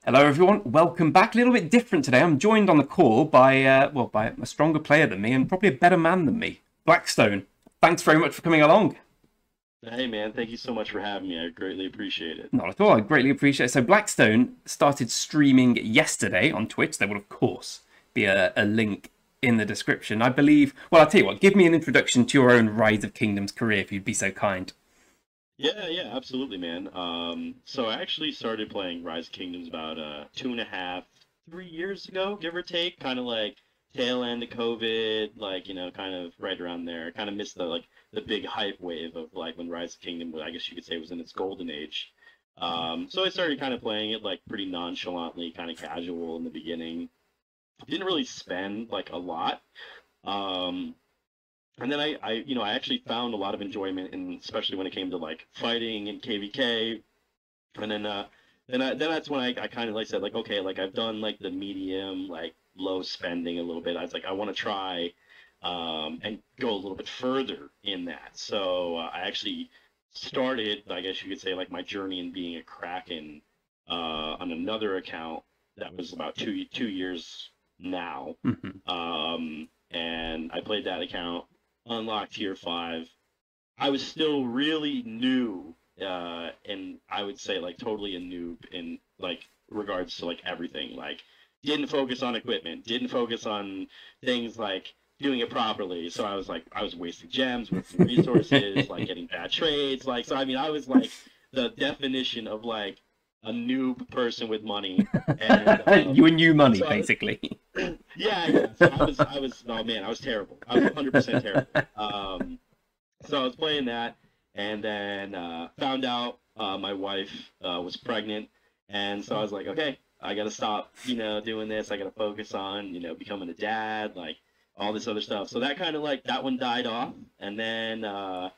Hello everyone, welcome back. A little bit different today. I'm joined on the call by by a stronger player than me and probably a better man than me, Blackstone. Thanks very much for coming along. Hey man, thank you so much for having me. I greatly appreciate it. Not at all. I greatly appreciate it. So Blackstone started streaming yesterday on Twitch. There will of course be a link in the description. I believe. Well, I'll tell you what. Give me an introduction to your own Rise of Kingdoms career, if you'd be so kind. Yeah, absolutely, man. So I actually started playing Rise of Kingdoms about 2.5, 3 years ago, give or take. Kind of like tail end of COVID, like kind of right around there. Kind of missed the big hype wave of like when Rise of Kingdom, I guess you could say, was in its golden age. So I started kind of playing it like pretty nonchalantly, kind of casual in the beginning. Didn't really spend like a lot. Um, and then I actually found a lot of enjoyment in, especially when it came to like fighting and KVK. And then that's when I kind of like said like, okay, like I've done like the medium, like low spending a little bit. I was like, I want to try, and go a little bit further in that. So I actually started, I guess you could say, like my journey in being a Kraken, on another account that was about two years now. And I played that account, unlocked tier 5. I was still really new, and I would say like totally a noob in like regards to like everything. Like didn't focus on equipment, didn't focus on things like doing it properly. So I was wasting gems, wasting resources, like getting bad trades. Like so, I mean, I was like the definition of like a noob person with money, and You and you money, so I, basically. yeah. So oh man, I was terrible. I was 100% terrible. So I was playing that, and then found out my wife was pregnant, and so I was like, okay, I gotta stop, doing this. I gotta focus on, becoming a dad, like all this other stuff. So that kind of like that one died off, and then I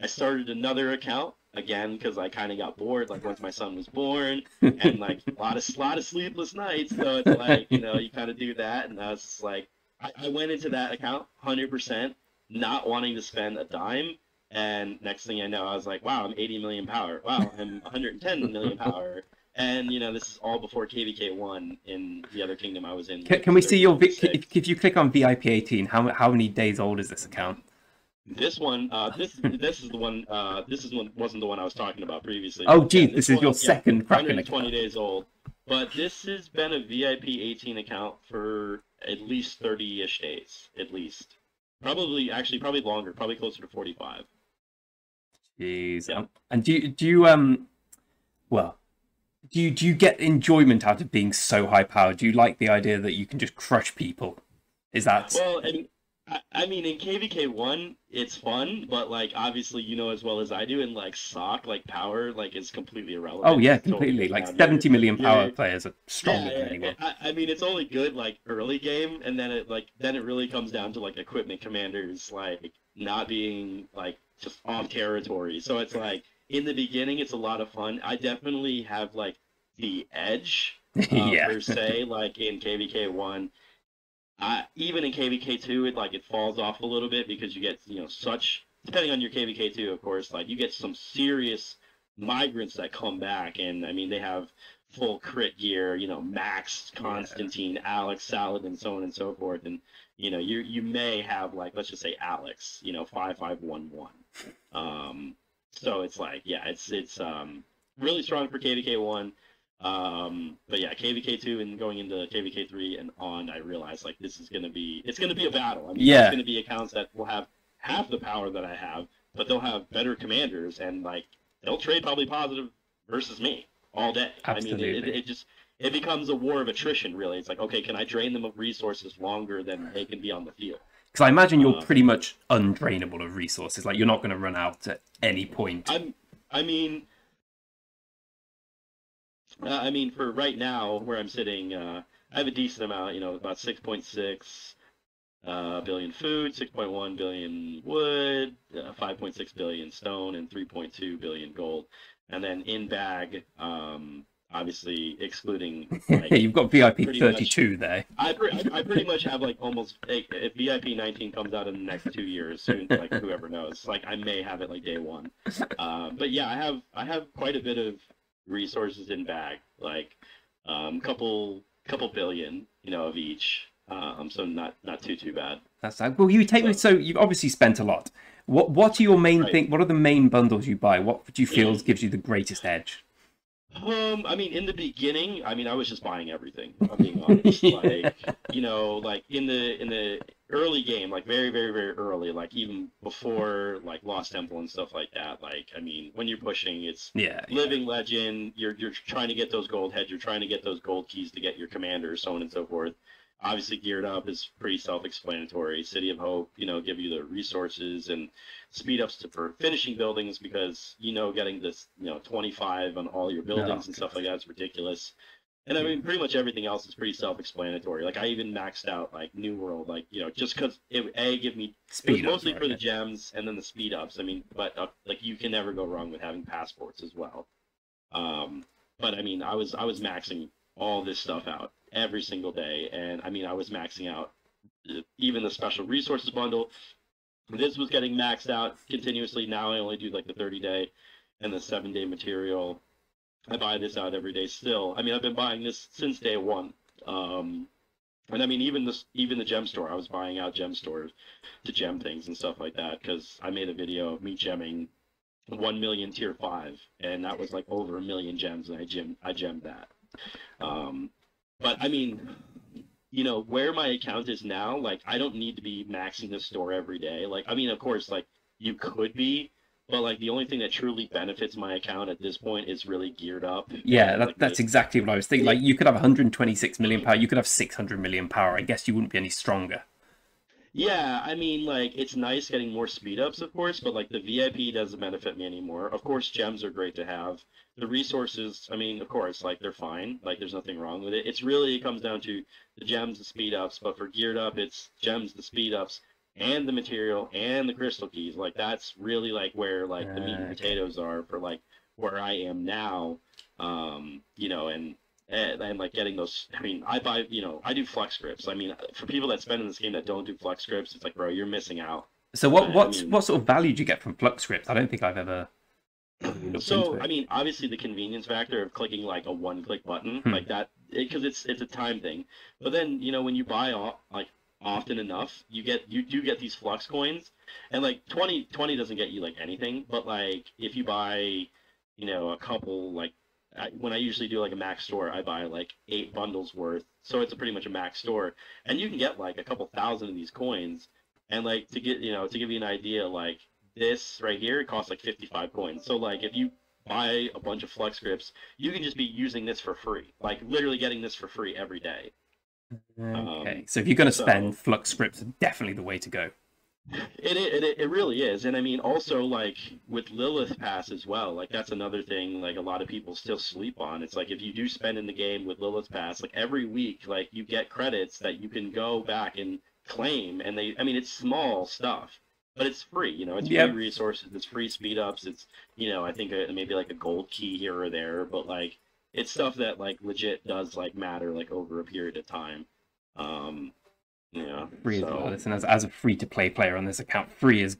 started another account again because I kind of got bored. Like once my son was born, and like a lot of sleepless nights. So it's like you kind of do that, and I was just like, I went into that account 100% not wanting to spend a dime. And next thing I know, I was like, wow, I'm 80 million power. Wow, I'm 110 million power. And this is all before KVK1 in the other kingdom I was in, Can, like can was we see your 3026. if you click on VIP18? How many days old is this account? This one, this is the one. This is one wasn't the one I was talking about previously. Oh, Yeah, geez, this this is your one, yeah, second Kraken 120 account. days old. But this has been a VIP18 account for at least 30-ish days, at least. Probably longer, probably closer to 45. Jeez. Yeah. And well, do you get enjoyment out of being so high powered? Do you like the idea that you can just crush people? Is that? Well, and I mean, in KVK1, it's fun, but like obviously you know as well as I do, in like SOC, like power, like is completely Oh irrelevant. yeah, It totally completely. goes Like down. 70 million power You're players are stronger than yeah, anyone. I mean it's only good like early game, and then it really comes down to like equipment commanders like not being like just off territory. So it's like in the beginning it's a lot of fun. I definitely have like the edge, Yeah. per se, like in KVK1. Even in KVK2, it falls off a little bit because you get such, depending on your KVK2, of course, like you get some serious migrants that come back, and I mean they have full crit gear, Max, Yeah. Constantine, Alex, Salad, and so on and so forth, and you may have like, let's just say Alex, 5511. So it's like, yeah, it's really strong for KVK1. But yeah, KVK2 and going into KVK3 and on, I realized like it's gonna be a battle. I mean, there's Yeah. gonna be accounts that will have half the power that I have, but they'll have better commanders, and like they'll trade probably positive versus me all day. I mean, Absolutely. it becomes a war of attrition. Really, it's like, okay, can I drain them of resources longer than they can be on the field? Because I imagine you're Um, pretty much undrainable of resources. Like you're not going to run out at any point. I'm, I mean, I mean, for right now, where I'm sitting, I have a decent amount, about 6.6 billion food, 6.1 billion wood, 5.6 billion stone, and 3.2 billion gold. And then in bag, obviously excluding like You've got VIP pretty much, 32 there. I pretty much have like almost, if VIP 19 comes out in the next 2 years, soon, like whoever knows, like I may have it like day one. But yeah, I have quite a bit of resources in bag. Like Couple billion, of each. So not too bad. That's like, well, you take me. So you've obviously spent a lot. What are your main Right. What are the main bundles you buy? What do you feel gives you the greatest edge? I mean, in the beginning, I mean, I was just buying everything. I'm being honest. Yeah. Like in the early game, like very, very, very early, like even before like Lost Temple and stuff like that. Like, I mean, when you're pushing, it's Yeah, yeah. living legend. You're trying to get those gold heads. You're trying to get those gold keys to get your commander, so on and so forth. Obviously, geared up is pretty self-explanatory. City of Hope, give you the resources and speed ups for finishing buildings because getting this 25 on all your Oh, buildings and stuff God. like that is ridiculous. And I Yeah. mean, pretty much everything else is pretty self-explanatory. Like I even maxed out like New World, like just because it was Speed ups, mostly right? for the Yeah. gems and then the speed ups. I mean, but like you can never go wrong with having passports as well. Um, but I mean, I was maxing all this stuff out every single day, and I mean, I was maxing out even the special resources bundle. This was getting maxed out continuously. Now I only do like the 30-day and the 7-day material. I buy this out every day still. I mean, I've been buying this since day one. Um, and I mean, even the gem store, I was buying out gem stores to gem things and stuff like that because I made a video of me gemming 1 million tier 5, and that was like over 1 million gems, and I gemmed that. Um, but I mean, where my account is now, like I don't need to be maxing the store every day. Like, I mean, of course, like you could be, but like the only thing that truly benefits my account at this point is really geared up Yeah, and like that's exactly what I was thinking. Like, it, you could have 126 million power, you could have 600 million power. I guess you wouldn't be any stronger. yeah, I mean, like it's nice getting more speed ups, of course, but like the VIP doesn't benefit me anymore. Of course, gems are great to have. The resources, I mean, of course, like they're fine. Like there's nothing wrong with it. It comes down to the gems, the speed ups. But for geared up, it's gems, the speed ups, and the material and the crystal keys. Like that's really like where like the meat and Okay. potatoes are for like where I am now. And like getting those. I mean, I do flex scripts. I mean, for people that spend in this game that don't do flex scripts, it's like, bro, you're missing out. So I mean, what sort of value do you get from Flux scripts? I don't think I've ever really looked into so I it. mean, obviously the convenience factor of clicking like a one-click button Hmm. like that, because it's a time thing. But then when you buy like often enough, you do get these flux coins, and like 20 doesn't get you like anything. But like if you buy, a couple like when I usually do like a max store, I buy like 8 bundles worth, so it's a pretty much a max store, and you can get like a couple thousand of these coins, and like to give you an idea, like this right here, it costs like 55 coins. So like if you buy a bunch of flex scripts, you can just be using this for free, like literally getting this for free every day. Okay. Um, So if you're going to spend, so Flux scripts are definitely the way to go. it really is, and I mean also like with Lilith Pass as well. Like that's another thing. Like a lot of people still sleep on. It's like if you do spend in the game with Lilith Pass, like every week, like you get credits that you can go back and claim, and I mean, it's small stuff, but it's free. It's free Yep. resources, it's free speed ups. It's I think maybe like a gold key here or there, but like it's stuff that like legit does like matter like over a period of time. Um, yeah, Free as well. so. Listen, as a free to play player on this account, free is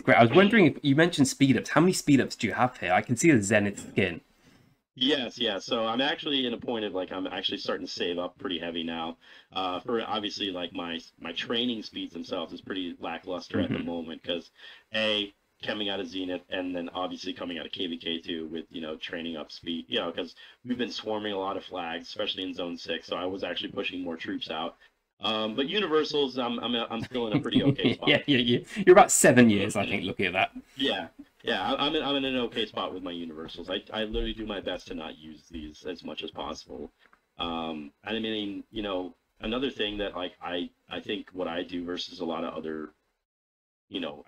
great. I was wondering if you mentioned speed ups. How many speed ups do you have here? I can see the Zenith skin. Yes, yeah. So I'm actually in a point of like I'm actually starting to save up pretty heavy now. For obviously like my training speeds themselves is pretty lackluster at the Hmm. moment because a coming out of Zenith and then obviously coming out of KVK2 with training up speed. Because we've been swarming a lot of flags, especially in Zone 6. So I was actually pushing more troops out. But universals, I'm still in a pretty okay Yeah, spot. yeah. You're about 7 years, I think, looking at that. Yeah, yeah, I'm in an okay spot with my universals. I literally do my best to not use these as much as possible. And I mean, another thing that like I think what I do versus a lot of other,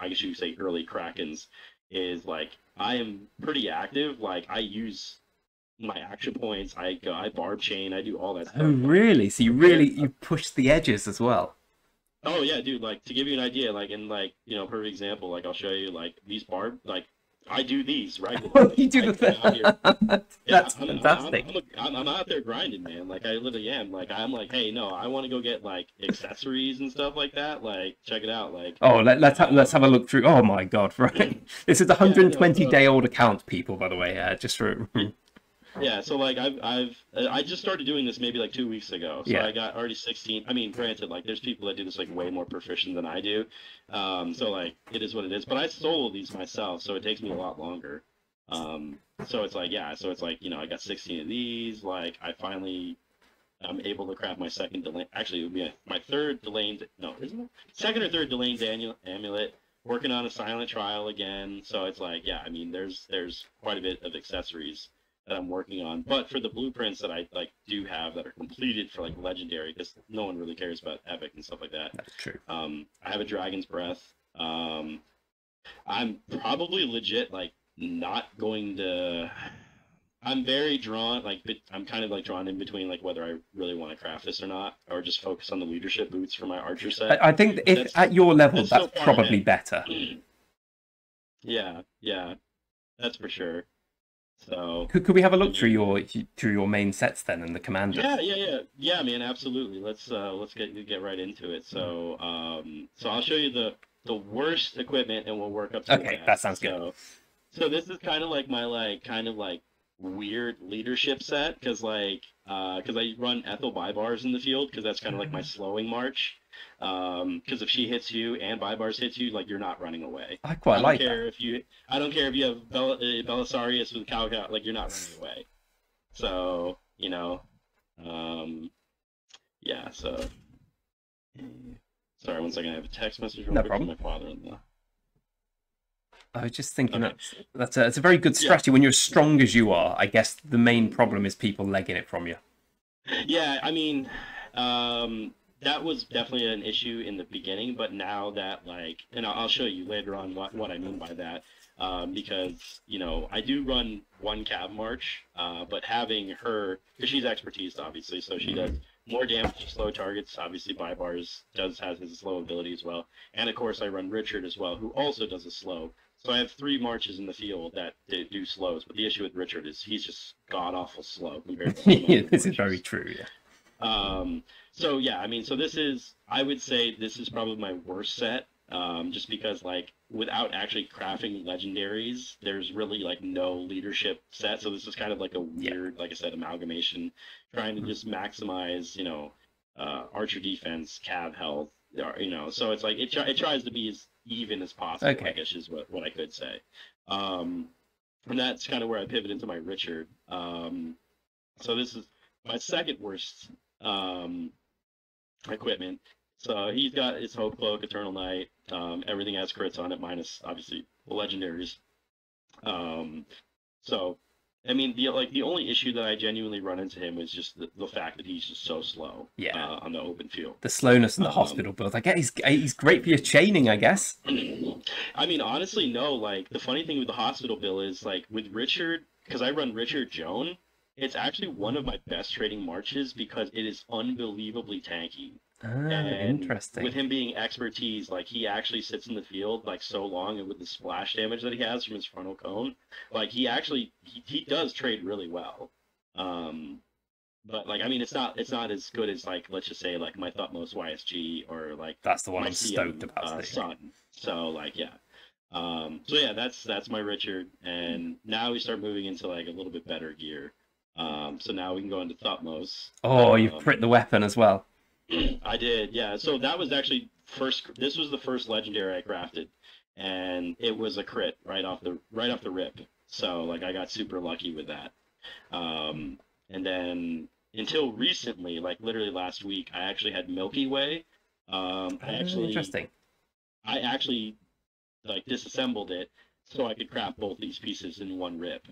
I guess you could say early Krakens, is like I am pretty active. Like I use my action points. I barb chain. I do all that Oh, stuff. Like really? So compared, you push the edges as well. oh yeah, dude. Like to give you an idea, like in like perfect example, like I'll show you like these barb like I do these regularly. You do the Like I'm out here. thing. Yeah, That's fantastic. I'm out there grinding, man. Like I literally am. Like I'm like, hey, no, I want to go get like accessories and stuff like that. Like check it out. Like, Oh, let's have a look through. Oh my God! Right, this is a yeah, no. So 120-day-old account, people. By the way, just for Yeah, so like I just started doing this maybe like 2 weeks ago. So Yeah. I got already 16. I mean, granted, like there's people that do this like way more proficient than I do. So like it is what it is. But I solo these myself, so it takes me a lot longer. So it's like yeah, so it's like I got 16 of these. Like I'm able to craft my second Delane. Actually, it would be my third Delane. No, isn't it? Second or third Delane amulet. Working on a silent trial again. So it's like, yeah, I mean, there's quite a bit of accessories that I'm working on. But for the blueprints that I like do have that are completed for like legendary, because no one really cares about epic and stuff like that. That's true. I have a dragon's breath. I'm probably legit like not going to. I'm very drawn, like I'm kind of like drawn in between like whether I really want to craft this or not, or just focus on the leadership boots for my archer set. I think if at your level, that's probably better. Yeah, that's for sure. So could we have a look through your main sets then and the commander? Yeah, man, absolutely. Let's get right into it. So I'll show you the worst equipment and we'll work up to okay, that sounds good. So this is kind of like my kind of like weird leadership set because I run Ethel Bybars in the field because that's kind of like my slowing march. Because if she hits you and Bybars hits you, like you're not running away. I quite like that. I don't care if you have Belisarius with KVK, like you're not running away. So yeah. So sorry, 1 second. I have a text message from my father-in-law. I was just thinking that's a very good strategy. When you're as strong as you are, I guess the main problem is people legging it from you. Yeah, I mean, that was definitely an issue in the beginning, but now that and I'll show you later on what I mean by that, because I do run one cav march, but having her, because she's expertise obviously, so she does more damage to slow targets. Obviously, Bybars has his slow ability as well, and of course I run Richard as well, who also does a slow. So I have 3 marches in the field that do slows, but the issue with Richard is he's just god awful slow compared to this is very true. Yeah. So yeah, I mean, so I would say this is probably my worst set, just because without actually crafting legendaries, there's really no leadership set. So this is kind of like a weird, like I said, amalgamation, trying to just maximize, archer defense, cav health, So it's like it tries to be as even as possible. Okay. I guess is what I could say. And that's kind of where I pivot into my Richard. So this is my second worst equipment. So he's got his Hope Cloak, Eternal Night, everything has crits on it, minus obviously the legendaries. So I mean, the only issue that I genuinely run into him is just the fact that he's just so slow. On the open field. The slowness in the hospital build. I guess he's great for your chaining, I guess. I mean, honestly, no. The funny thing with the hospital build is with Richard, because I run Richard Joan. It's actually one of my best trading marches because it is unbelievably tanky. Interesting. With him being expertise, he actually sits in the field so long, and with the splash damage that he has from his frontal cone, he does trade really well. But I mean, it's not as good as let's just say my Thutmose YSG or that's the one I'm stoked about. Sun. So yeah. So yeah, that's my Richard, and now we start moving into a little bit better gear. So now we can go into Thutmose. Oh, you crit the weapon as well. I did, yeah. So that was actually this was the first legendary I crafted, and it was a crit right off the rip. So I got super lucky with that. And then until recently, literally last week, I actually had Milky Way. Interesting. I actually disassembled it so I could craft both these pieces in one rip.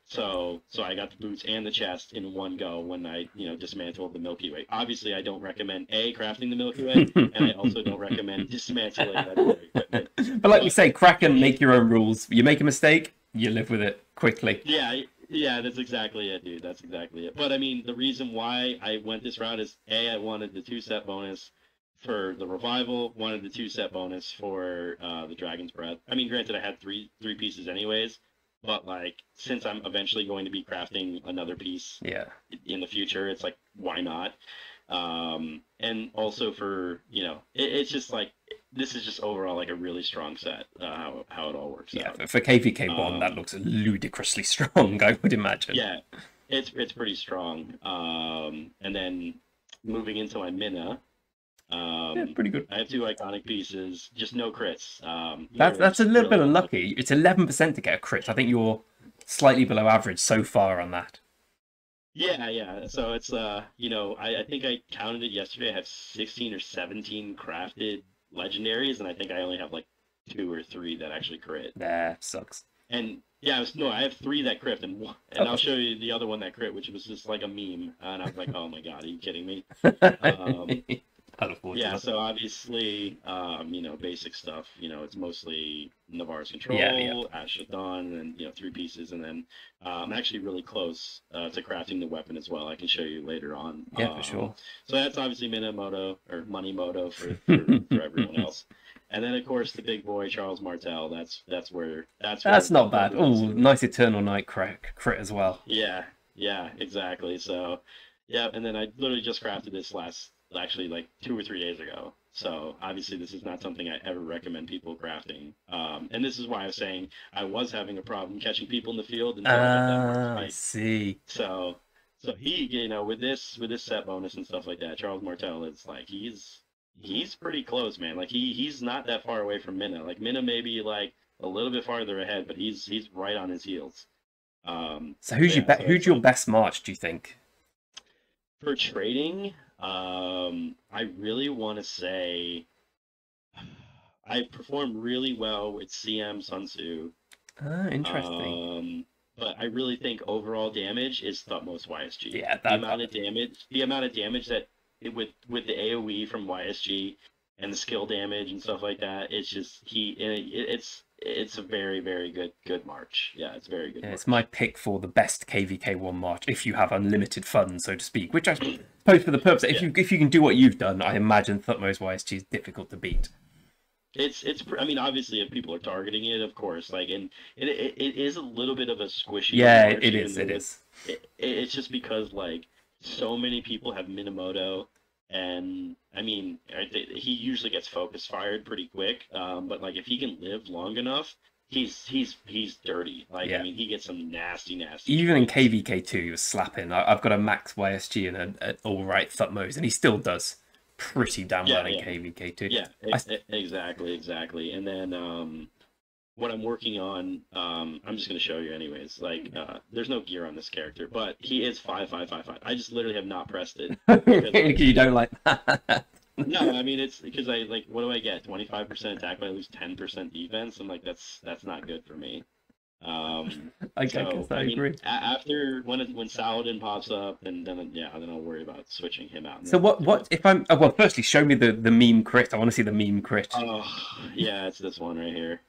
So I got the boots and the chest in one go when I dismantled the Milky Way. Obviously, I don't recommend crafting the Milky Way, and I also don't recommend dismantling that equipment. But like we say, Kraken, make your own rules. You make a mistake, you live with it quickly. Yeah, that's exactly it, dude. That's exactly it. But I mean, the reason why I went this route is I wanted the 2-set bonus for the revival, wanted the 2-set bonus for the Dragon's Breath. I mean, granted, I had three pieces anyways, but since I'm eventually going to be crafting another piece in the future, it's why not? And also for it's just this is just overall like a really strong set. How it all works Yeah, out. for KVK1, that Um, looks ludicrously strong, I would imagine. yeah, it's pretty strong. And then moving into my Mina, Yeah, pretty good. I have two iconic pieces, just no crits. That's a Just little really bit unlucky. unlucky. It's 11% to get a crit. I think you're slightly below average so far on that. Yeah, yeah. So it's I think I counted it yesterday. I have 16 or 17 crafted legendaries, and I think I only have like two or three that actually crit. There, sucks. And yeah, no, I have three that crit, and I'll show you the other one that crit, which was just like a meme. And I was like, oh my god, are you kidding me? Um, I look forward to yeah, that. so obviously, basic stuff. It's mostly Navarre's Yeah, yeah. Control, Ashes of Dawn, and three pieces, and then I'm actually really close to crafting the weapon as well. I can show you later on. Yeah, for sure. So that's obviously Minamoto or Money Moto for everyone else. And then of course the big boy Charles Martel. That's where That's not the bad. real Oh, secret. nice Eternal Night crit as well. Yeah, yeah, exactly. So, yeah, and then I literally just crafted this actually like 2 or 3 days ago. So obviously this is not something I ever recommend people crafting. And this is why I was saying I was having a problem catching people in the field until I got that mark Ah, I speed. see. So, so he, with this set bonus and stuff like that, Charles Martel is like he's pretty close, man. Like he's not that far away from Minna. Like Minna may be like a little bit farther ahead, but he's right on his heels. So So yeah, so who's it's your like best March, do you think? for trading, I really want to say I perform really well with CM Sun Tzu. Ah, interesting. Um, but I really think overall damage is Thutmose YSG. Yeah, The amount of damage that with the AOE from YSG and the skill damage and stuff like that, it's just it's a very very good march. Yeah, it's a very good yeah, it's my march. pick for the best KVK1 March if you have unlimited funds, so to speak. Which I suppose for the purpose, Yeah. if you can do what you've done, I imagine Thutmose YSG is difficult to beat. I mean, obviously, if people are targeting it, of course, like, and it is a little bit of a squishier Yeah, march, it even is. It though is. it's just because like so many people have Minamoto, and I mean, he usually gets focus fired pretty quick. But like if he can live long enough, he's dirty. Like I Yeah. mean, he gets some nasty Even in trades. KVK2, he was slapping. I've got a max YSG and an all right Thutmose, and he still does pretty damn well Yeah, in yeah, KVK2. yeah, I, exactly. And then what I'm working on, I'm just gonna show you anyways. Like, there's no gear on this character, but he is 5 5 5 5. I just literally have not pressed it because like you don't like that. no, I mean it's because I like what do I get? 25% attack, but I lose 10% defense. I'm like that's not good for me. I So guess I I mean agree. after when Saladin pops up, then I'll worry about switching him out. And So then I'll do what it. if I'm? Oh, well, firstly, show me the meme crit. I want to see the meme crit. Oh yeah, it's this one right here.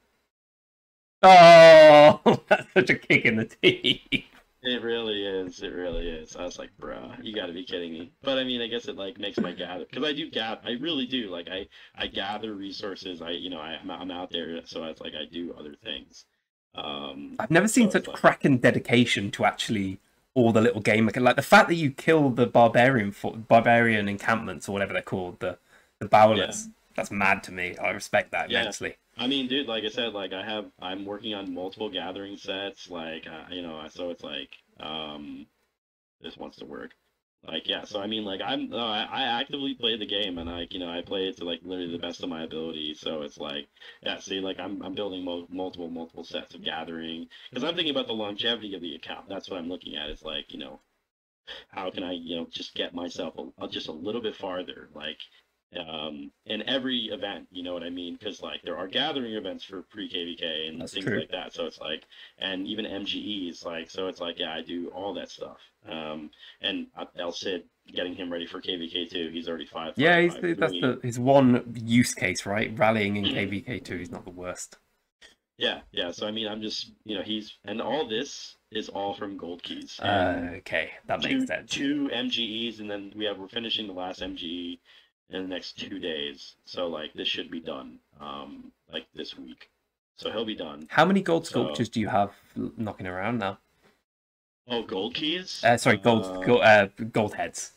Oh, that's such a kick in the teeth. It really is. It really is. I was like, bruh, you got to be kidding me. But I mean, I guess it like makes my gather because I do gather. I really do. Like I gather resources. I'm out there, so it's like I do other things. I've never seen So it's such like Kraken dedication to actually all the little game like the fact that you kill the barbarian encampments or whatever they're called, the yeah, bowlers. That's mad to me. I respect that yeah. immensely. I mean, dude, like I said, like I'm working on multiple gathering sets. Like so it's like this wants to work. Like yeah, so I mean, like I actively play the game and I play it to like literally the best of my ability. So it's like yeah, see, like I'm building multiple sets of gathering because I'm thinking about the longevity of the account. That's what I'm looking at. It's like how can I just get myself just a little bit farther, like in every event, you know what I mean? Because like there are gathering events for pre KVK and That's things true. like that. So it's like, and even MGEs, like so it's like yeah, I do all that stuff. And El Cid getting him ready for KVK2. He's already five Yeah, five five that's three. his one use case, right? Rallying in KVK2 is not the worst. Yeah, yeah. So I mean, I'm just he's and all this is all from gold keys and Okay, that makes two sense. two MGEs, and then we're finishing the last MGE in the next 2 days. So like this should be done like this week. So he'll be done. How many gold So sculptures do you have knocking around now? oh, gold keys. Sorry, gold heads.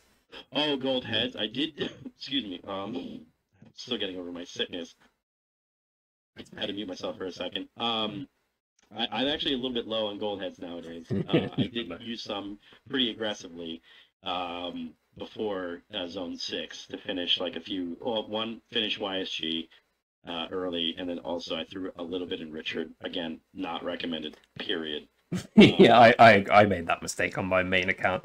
Oh, gold heads. I did. Excuse me. Still getting over my sickness. I had to mute myself for a second. I'm actually a little bit low on gold heads nowadays. I did use some pretty aggressively before Zone 6 to finish like a few. Well, one finish YSG early, and then also I threw a little bit in Richard. Again, not recommended. Period. Yeah, I made that mistake on my main account.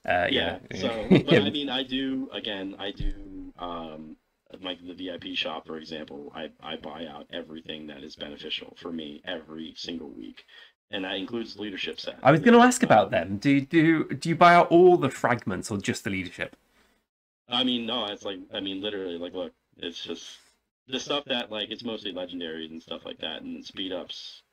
Yeah. So, but I mean, I do. Like the VIP shop, for example, I buy out everything that is beneficial for me every single week, and that includes leadership set. I was going to ask about them. Do you buy out all the fragments or just the leadership? I mean, no, it's like, I mean, literally, like, look, it's just the stuff that, like, it's mostly legendaries and stuff like that, and speed ups,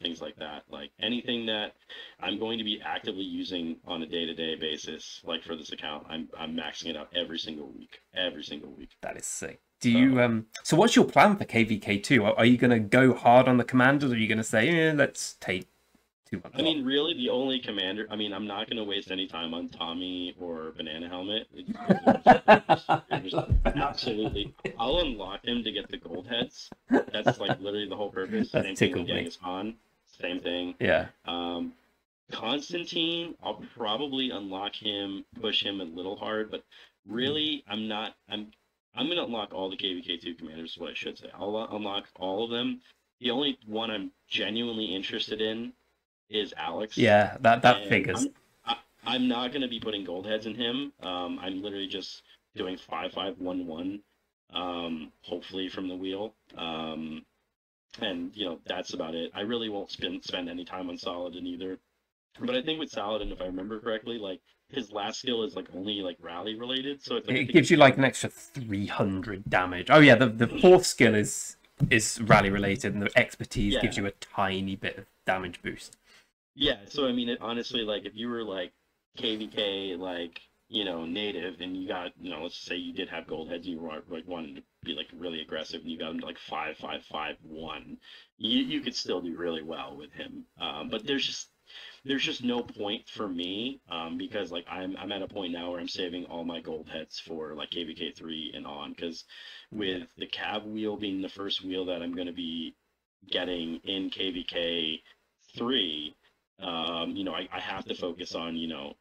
things like that. Like, anything that I'm going to be actively using on a day-to-day basis, like, for this account, I'm maxing it out every single week. Every single week. That is sick. Do you, so what's your plan for KVK2? Are you going to go hard on the commanders, or are you going to say, let's take 2 months I mean, really, the only commander. I mean, I'm not going to waste any time on Tommy or Banana Helmet. They're just absolutely. I'll unlock them to get the gold heads. That's like literally the whole purpose. That's Same thing tickled with me. Genghis Khan. Same thing. Yeah. Constantine, I'll probably unlock him, push him a little hard, but really, I'm not. I'm going to unlock all the KVK2 commanders. Is what I should say. I'll unlock all of them. The only one I'm genuinely interested in is Alex. Yeah, that figures. I'm not going to be putting gold heads in him. I'm literally just doing 5-5-1-1, hopefully from the wheel. And that's about it. I really won't spend any time on Saladin either. But I think with Saladin, if I remember correctly, like his last skill is like only like rally related, so it's like, it gives you like an extra 300 damage. Oh yeah, the fourth skill is rally related, and the expertise gives you a tiny bit of damage boost. Yeah, so I mean, honestly, like if you were like KVK, like native, and you got let's say you did have gold heads, and you were like wanted to be like really aggressive, and you got him to like 5-5-5-1, you could still do really well with him. But there's just no point for me because like I'm at a point now where I'm saving all my gold heads for like KVK3 and on, because with the Cav wheel being the first wheel that I'm going to be getting in KVK3. I have to focus on,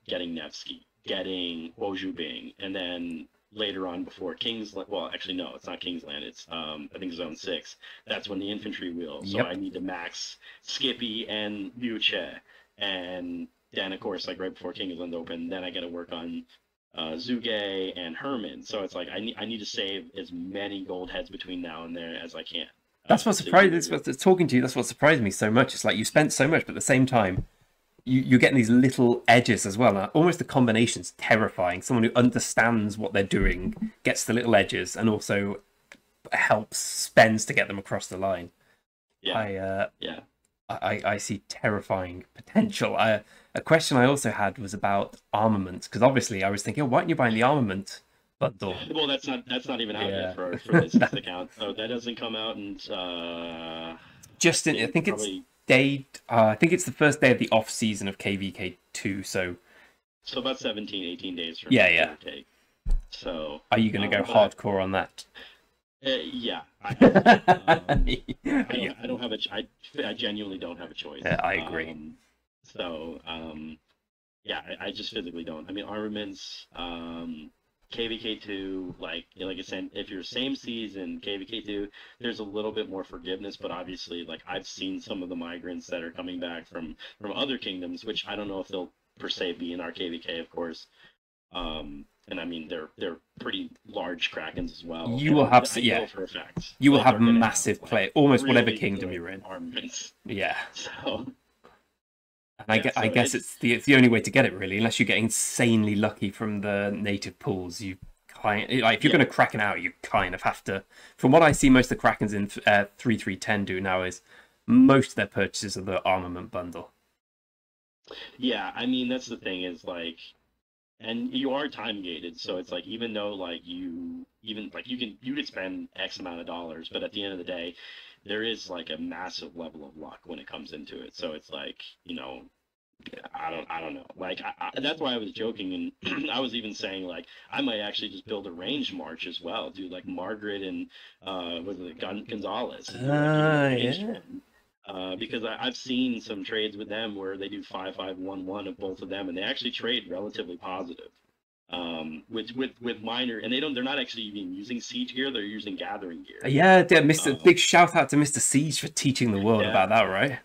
getting Nevsky, getting Woju Bing, and then later on before Kingsland, well, actually, no, it's not Kingsland, it's, I think Zone 6, that's when the infantry wheel, so I need to max Skippy and Liu Che, and then, of course, like right before Kingsland open, then I got to work on Zuge and Herman, so it's like I need to save as many gold heads between now and there as I can. That's what surprised. Talking to you, that's what surprised me so much. It's like you spent so much, but at the same time, you're getting these little edges as well. Almost the combination's terrifying. Someone who understands what they're doing, gets the little edges, and also spends to get them across the line. Yeah. I see terrifying potential. A question I also had was about armaments, because obviously I was thinking, why aren't you buying the armament bundle? Well, that's not even out yet for this account. So that doesn't come out and just in, I think it's the first day of the off season of KVK2. So about 17-18 days from take. So are you going to go hardcore on that? Yeah, I don't have I genuinely don't have a choice. I agree. I just physically don't. I mean, armaments, KVK2, like I said, if you're same season, KVK2, there's a little bit more forgiveness, but obviously, like I've seen some of the migrants that are coming back from other kingdoms, which I don't know if they'll per se be in our KVK, of course. And I mean, they're pretty large Krakens as well. You will have, for a fact. You will have massive play, almost really whatever kingdom you're in. Armaments. Yeah. So. And I guess it's the only way to get it really, unless you get insanely lucky from the native pools. You if you're going to Kraken out, you kind of have to. From what I see, most of the Krakens in 3.3.10 do now is most of their purchases of the armament bundle. Yeah, I mean that's the thing is like. And you are time gated, so it's like even though like you could spend X amount of dollars, but at the end of the day, there is like a massive level of luck when it comes into it. So it's like I don't know. Like that's why I was joking, and I was even saying like I might actually just build a ranged march as well, do like Margaret and was it Gonzalez, and do like a ranged Yeah. one. Because I've seen some trades with them where they do 5-5-1-1 of both of them, and they actually trade relatively positive. With minor, and they're not actually even using siege gear; they're using gathering gear. Yeah, yeah, Mr. Um, Big shout out to Mr. Siege for teaching the world yeah, about that, right?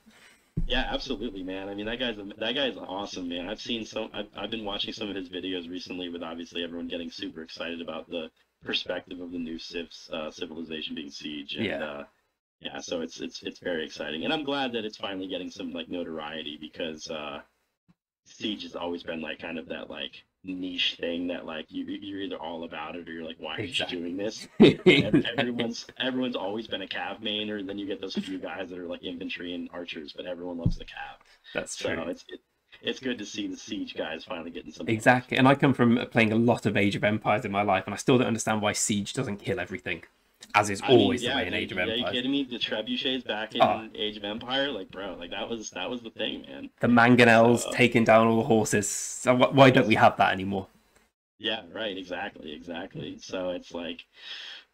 yeah, absolutely, man. I mean, that guy's awesome, man. I've been watching some of his videos recently, with obviously everyone getting super excited about the perspective of the new civilization being siege, and Yeah, yeah, so it's very exciting, and I'm glad that it's finally getting some like notoriety because siege has always been like kind of that like niche thing that like you're either all about it or you're like, why are you doing this? And exactly. everyone's always been a cav main, or then you get those few guys that are like infantry and archers, but everyone loves the cav. That's So true. it's good to see the siege guys finally getting some love. Exactly. And I come from playing a lot of Age of Empires in my life, and I still don't understand why Siege doesn't kill everything, as is I mean, always the yeah, way in dude, Age of are you Empires. kidding me? The trebuchets back Ah, in Age of Empire, like bro, like that was the thing, man. the mangonels So taking down all the horses. So why don't we have that anymore? yeah, right, exactly. So it's like,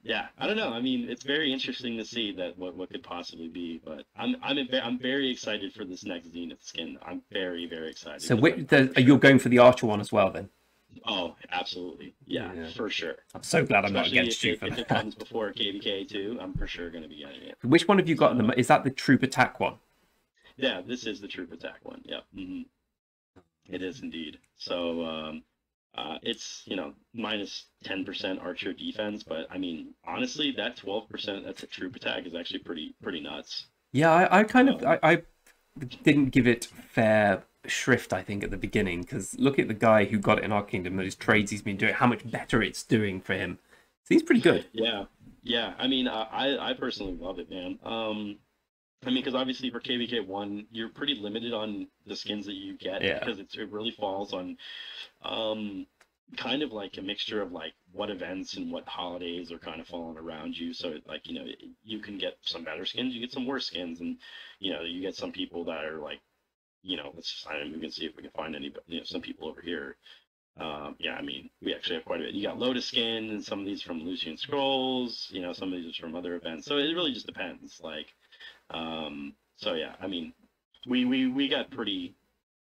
yeah, I don't know. I mean, it's very interesting to see that what could possibly be, but I'm very excited for this next Zenith skin. I'm very excited So because I'm for you're sure. going for the Archer one as well, then? Oh, absolutely, yeah, Yeah. for sure. I'm so glad I'm not Especially against you for if it that. comes before KVK2, I'm for sure going to be getting it. Which one have you got? So Is that the troop attack one? yeah, this is the troop attack one. Yep, it is indeed. So it's minus 10% archer defense, but I mean honestly, that 12% that's a troop attack is actually pretty nuts. Yeah, I kind of Um, I didn't give it fair shrift, I think, at the beginning, because look at the guy who got it in our kingdom, those trades he's been doing, how much better it's doing for him. So he's pretty good. yeah, yeah. I mean, I personally love it, man. I mean, because obviously for KVK1, you're pretty limited on the skins that you get Yeah. because it really falls on um, kind of like a mixture of like what events and what holidays are kind of falling around you. So like you can get some better skins, you get some worse skins, and you get some people that are like let's just I mean, we can see if we can find any some people over here. Yeah, I mean, we actually have quite a bit. You got Lotus skin, and some of these from Lucian Scrolls. Some of these are from other events. So it really just depends. Like, so yeah, I mean, we got pretty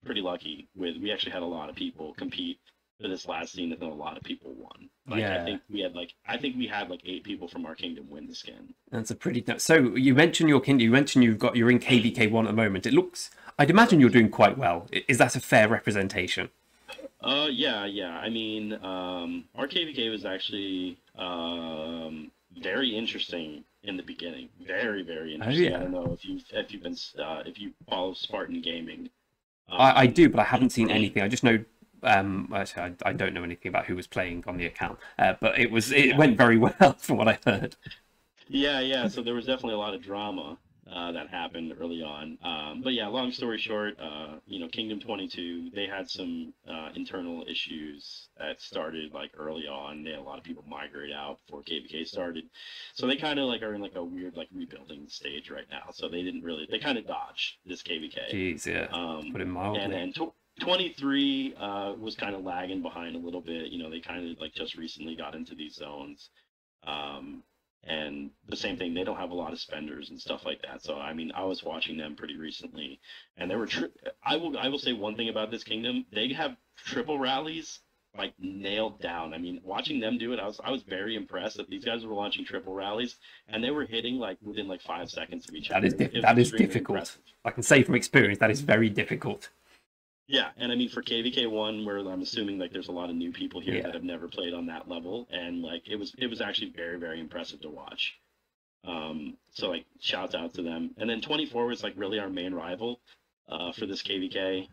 lucky with. We actually had a lot of people compete for this last scene, and then a lot of people won. Like, Yeah. I think we had like 8 people from our kingdom win the skin. That's a pretty. So you mentioned your kingdom. You mentioned you're in KVK1 at the moment. It looks. I'd imagine you're doing quite well. Is that a fair representation? Yeah. I mean, our KVK was actually very interesting in the beginning. Very Oh interesting. I yeah. don't know if you follow Spartan Gaming. I Um, do, but I haven't seen anything. I just know. Actually, I don't know anything about who was playing on the account, but it yeah, went very well from what I heard. yeah. So there was definitely a lot of drama that happened early on. But yeah, long story short, Kingdom 22, they had some internal issues that started like early on. They had a lot of people migrate out before KVK started, so they kind of like are in like a weird like rebuilding stage right now. So they kind of dodged this KVK. Jeez, yeah, to Um, put it and mildly. then 23 was kind of lagging behind a little bit. They kind of like just recently got into these zones. Um, and the same thing, they don't have a lot of spenders and stuff like that. So I mean, I was watching them pretty recently, and they were. I will say one thing about this kingdom: they have triple rallies like nailed down. I mean, watching them do it, I was very impressed that these guys were launching triple rallies and they were hitting like within like 5 seconds of each That is other. It was that is extremely difficult. impressive. I can say from experience that is very difficult. Yeah, and I mean for KVK1, where I'm assuming like there's a lot of new people here Yeah, that have never played on that level, and like it was actually very impressive to watch. So like shouts out to them. And then 24 was like really our main rival for this KVK.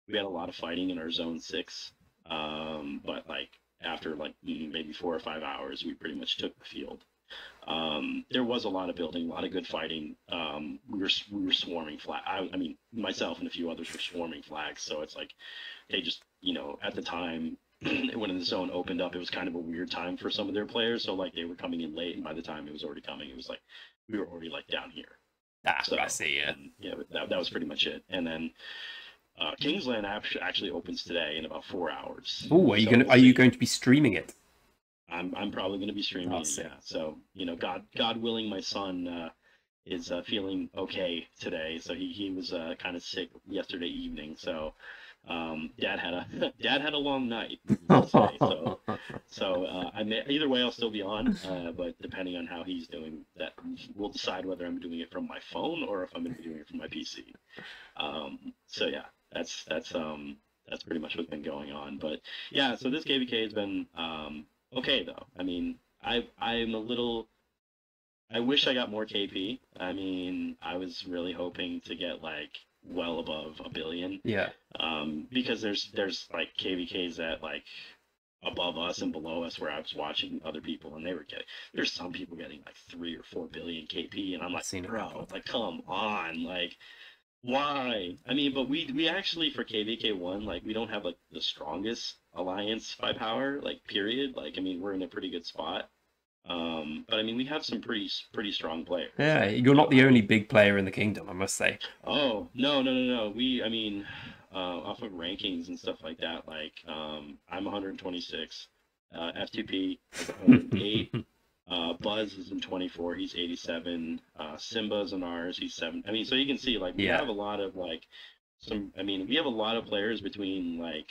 We had a lot of fighting in our zone 6, but like after like maybe 4 or 5 hours, we pretty much took the field. There was a lot of building, a lot of good fighting. We were swarming flag. I mean, myself and a few others were swarming flags. So it's like they just at the time when the zone opened up, it was kind of a weird time for some of their players. So like they were coming in late, and by the time it was already coming, it was like we were already like down here. So I see. Yeah. yeah, that was pretty much it. And then Kingsland actually opens today in about 4 hours. Oh, So we'll are you see. going to be streaming it? I'm probably going to be streaming I'll it. see. Yeah. So God willing, my son is feeling okay today. So he was kind of sick yesterday evening. So dad had a dad had a long night, needless to say. I may, either way I'll still be on. But depending on how he's doing, that will decide whether I'm doing it from my phone or if I'm going to be doing it from my PC. So yeah, that's pretty much what's been going on. But yeah, so this KVK has been okay though. I mean, I'm a little. I wish I got more KP. I mean, I was really hoping to get like well above a billion. Yeah. Because there's like KVKs that like above us and below us where I was watching other people and they were getting there's some people getting like 3 or 4 billion KP and I'm I've like, seen a bro, couple. like come on, like why? I mean, but we actually for KVK1 like we don't have like the strongest alliance by power like period. Like I mean we're in a pretty good spot. But I mean we have some pretty strong players. Yeah, Like you're not the only big player in the kingdom, I must say. oh no. I mean off of rankings and stuff like that. Like I'm 126. F2P is 108. Buzz is in 24. He's 87. Simba's in ours. He's 7. I mean, so you can see like we Yeah. have a lot of like some. I mean, we have a lot of players between like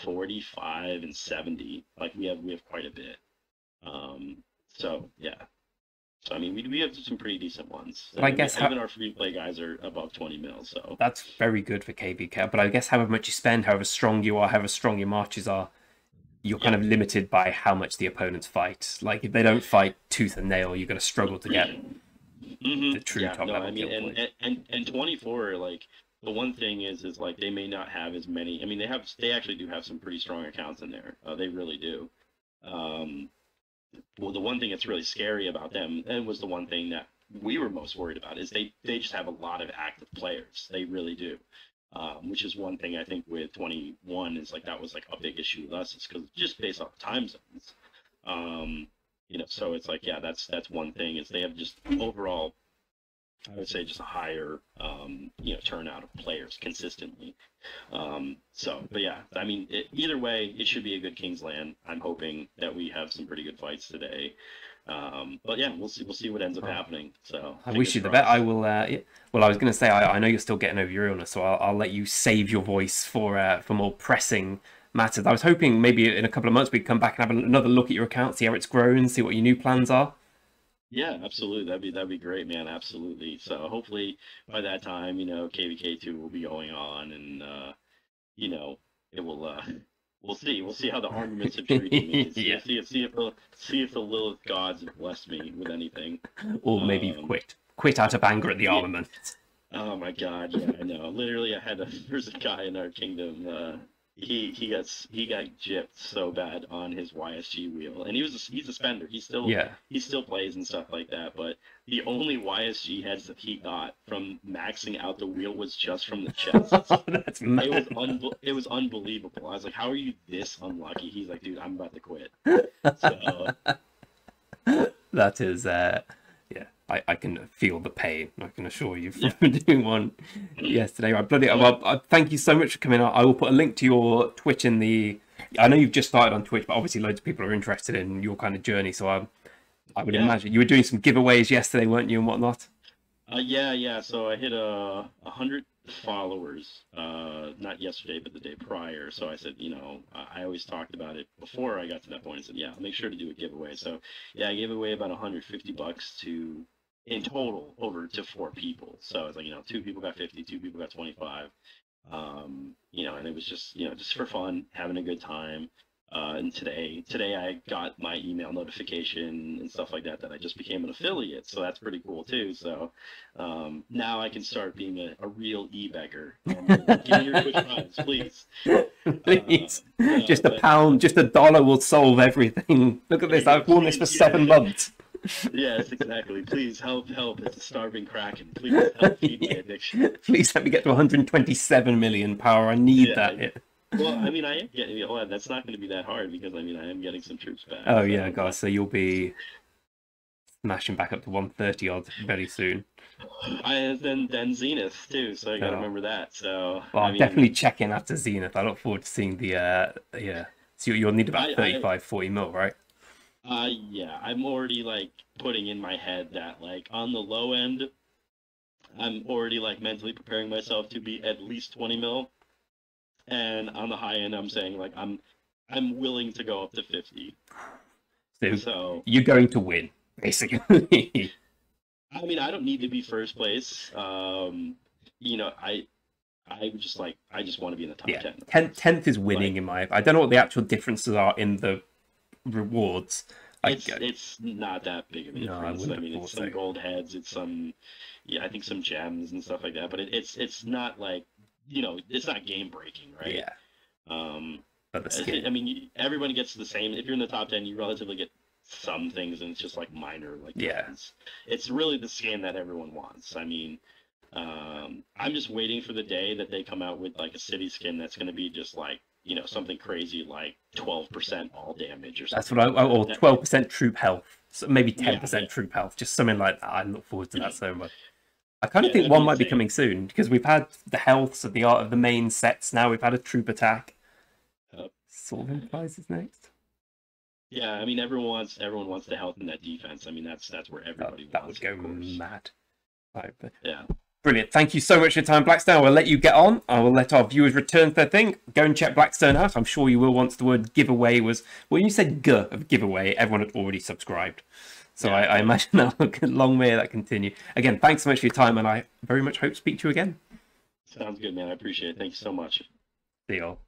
45 and 70. Like we have quite a bit. So yeah. So I mean, we have some pretty decent ones. But I mean, guess even our free play guys are above 20 mil. So that's very good for KVK. But I guess however much you spend, however strong you are, however strong your marches are, you're kind yeah. of limited by how much the opponents fight. Like if they don't fight tooth and nail, you're going to struggle to get the true Yeah, top no, level I mean, kill points. and 24, like the one thing is like they may not have as many. I mean, they actually do have some pretty strong accounts in there. They really do. Um, well, the one thing that's really scary about them, and was the one thing that we were most worried about, is they just have a lot of active players. They really do. Which is one thing I think with 21 is like that was like a big issue with us, is because just based off the time zones. So it's like yeah, that's one thing is they have just overall I would say just a higher, turnout of players consistently. But yeah, I mean, either way, it should be a good Kingsland. I'm hoping that we have some pretty good fights today. But yeah, we'll see. We'll see what ends up happening. So I wish fingers you the best. crossed. I will. Yeah. Well, I was going to say I know you're still getting over your illness, so I'll let you save your voice for more pressing matters. I was hoping maybe in a couple of months we'd come back and have another look at your account, see how it's grown, see what your new plans are. Yeah, absolutely. That'd be great, man. Absolutely. So hopefully by that time, KVK2 will be going on, and you know, it will. We'll see. We'll see how the armaments have treated me. Yeah. See if the Lilith gods have blessed me with anything. Or maybe you've Um, quit out of anger at the yeah. armament. Oh my God. Yeah, I know. Literally, there's a guy in our kingdom. He got gypped so bad on his YSG wheel, and he's a spender. Yeah. He still plays and stuff like that. But the only YSG heads that he got from maxing out the wheel was just from the chests. That's It was unbelievable. I was like, "How are you this unlucky?" He's like, "Dude, I'm about to quit." So that is yeah, I can feel the pain, I can assure you, from doing one yesterday. Right, bloody well, thank you so much for coming on. I will put a link to your Twitch in the I know you've just started on Twitch, but obviously loads of people are interested in your kind of journey, so I would imagine you were doing some giveaways yesterday, weren't you, and whatnot? yeah. So I hit 100 followers, not yesterday, but the day prior. So I said, I always talked about it before I got to that point. I said, yeah, I'll make sure to do a giveaway. So yeah, I gave away about $150 in total over to 4 people. So it's like, 2 people got 50, 2 people got 25. And it was just for fun, having a good time. And today I got my email notification and stuff like that I just became an affiliate, so that's pretty cool too. So now I can start being a real e-beggar. Give me your Twitch prize, please. Please, just a pound, just $1 will solve everything. Look at this, I've worn this for 7 months. Yes, exactly. Please help! It's a starving Kraken. Please help feed my addiction. Please let me get to 127 million power. I need that. Well, I mean, I am getting. Well, that's not going to be that hard because I am getting some troops back. Oh So, yeah, guys. So you'll be smashing back up to 130 odds very soon. Then Zenith too, so you got to remember that. So well, I I'm mean, definitely checking after Zenith. I look forward to seeing the yeah. So you'll need about 35, 40 mil, right? Yeah, I'm already like putting in my head that like on the low end, I'm already like mentally preparing myself to be at least 20 mil, and on the high end, I'm saying like I'm willing to go up to 50. So you're going to win, basically. I mean, I don't need to be first place. You know, I just like I just want to be in the top 10. 10th is winning in my. I don't know what the actual differences are in the rewards. It's not that big of a difference. I mean, it's some gold heads, it's some, yeah, I think some gems and stuff like that. But it's not like, you know, it's not game breaking, right? Yeah. But the skin. I mean, everybody gets the same. If you're in the top 10, you relatively get some things, and it's just like minor, like difference. It's really the skin that everyone wants. I mean, I'm just waiting for the day that they come out with like a city skin that's going to be just like, you know, something crazy like 12% all damage or something. That's what or 12% troop health, so maybe 10% troop health, just something like that. I look forward to that so much. I kind of think one might be coming soon because we've had the healths of the art of the main sets. Now we've had a troop attack. Sort of implies it's next. Yeah, I mean everyone wants the health and that defense. I mean that's where everybody that wants. That would go mad. Right, but... Yeah. Brilliant. Thank you so much for your time, Blackstone. I'll let you get on. I will let our viewers return to their thing. Go and check Blackstone out. I'm sure you will once the word giveaway was... When you said G of giveaway, everyone had already subscribed. So yeah. I imagine that long may that continue. Again, thanks so much for your time, and I very much hope to speak to you again. Sounds good, man. I appreciate it. Thank you so much. See you all.